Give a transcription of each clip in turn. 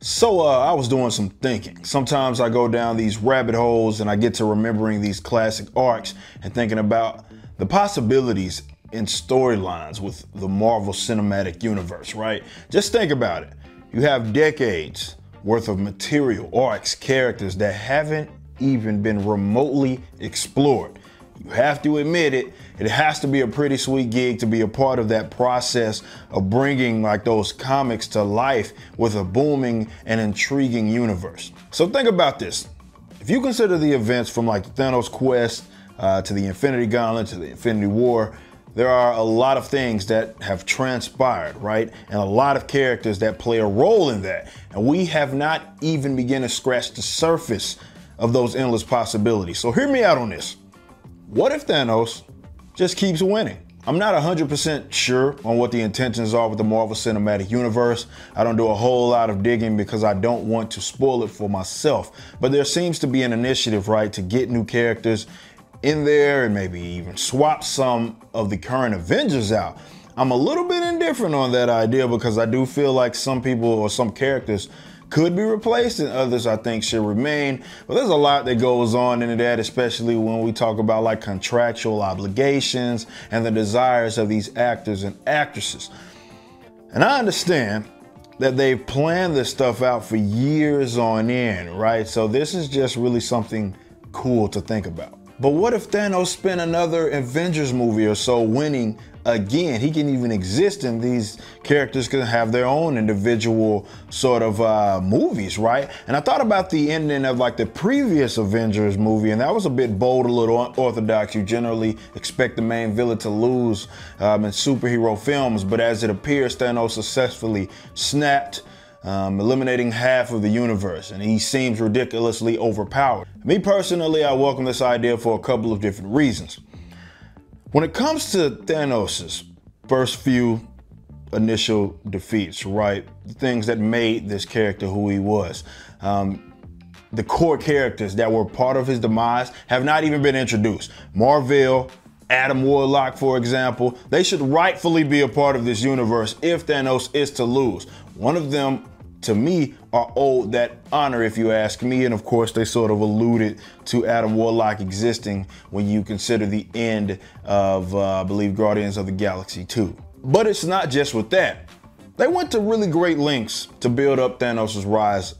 I was doing some thinking. Sometimes I go down these rabbit holes and I get to remembering these classic arcs and thinking about the possibilities in storylines with the Marvel Cinematic Universe, right? Just think about it. You have decades worth of material, arcs, characters that haven't even been remotely explored. You have to admit it, it has to be a pretty sweet gig to be a part of that process of bringing like those comics to life with a booming and intriguing universe. So think about this. If you consider the events from like the Thanos quest to the Infinity Gauntlet to the Infinity War, there are a lot of things that have transpired, right? And a lot of characters that play a role in that. And we have not even begun to scratch the surface of those endless possibilities. So hear me out on this. What if Thanos just keeps winning? I'm not 100% sure on what the intentions are with the Marvel Cinematic Universe. I don't do a whole lot of digging because I don't want to spoil it for myself. But there seems to be an initiative, right, to get new characters in there and maybe even swap some of the current Avengers out. I'm a little bit indifferent on that idea because I do feel like some people or some characters could be replaced and others I think should remain. But there's a lot that goes on into that, especially when we talk about like contractual obligations and the desires of these actors and actresses. And I understand that they've planned this stuff out for years on end, right? So this is just really something cool to think about. But what if Thanos spent another Avengers movie or so winning again? He can even exist and these characters can have their own individual sort of movies, right? And I thought about the ending of like the previous Avengers movie, and that was a bit bold, a little unorthodox. You generally expect the main villain to lose in superhero films, but as it appears, Thanos successfully snapped, eliminating half of the universe, and he seems ridiculously overpowered. Me personally, I welcome this idea for a couple of different reasons. When it comes to Thanos' first few initial defeats, right, the things that made this character who he was, the core characters that were part of his demise have not even been introduced. Mar-Vell, Adam Warlock, for example, they should rightfully be a part of this universe if Thanos is to lose. One of them, to me, are owed that honor, if you ask me. And of course, they sort of alluded to Adam Warlock existing when you consider the end of, I believe, Guardians of the Galaxy 2. But it's not just with that. They went to really great lengths to build up Thanos' rise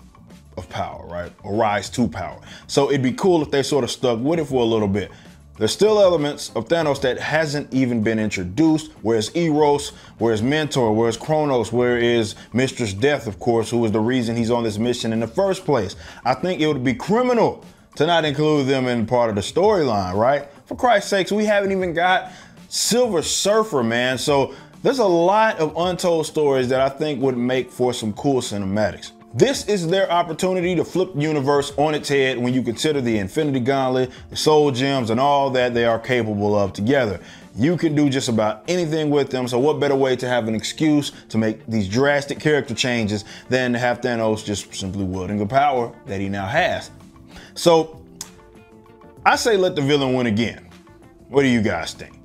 of power, right? Or rise to power. So it'd be cool if they sort of stuck with it for a little bit. There's still elements of Thanos that hasn't even been introduced. Where's Eros? Where's Mentor? Where's Kronos? Where is Mistress Death, of course, who is the reason he's on this mission in the first place? I think it would be criminal to not include them in part of the storyline, right? For Christ's sakes, we haven't even got Silver Surfer, man. So there's a lot of untold stories that I think would make for some cool cinematics. This is their opportunity to flip the universe on its head when you consider the Infinity Gauntlet, the Soul Gems, and all that they are capable of together. You can do just about anything with them, so what better way to have an excuse to make these drastic character changes than to have Thanos just simply wielding the power that he now has. So I say let the villain win again. What do you guys think?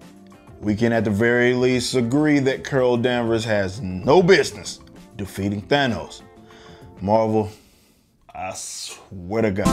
We can at the very least agree that Carol Danvers has no business defeating Thanos. Marvel, I swear to God.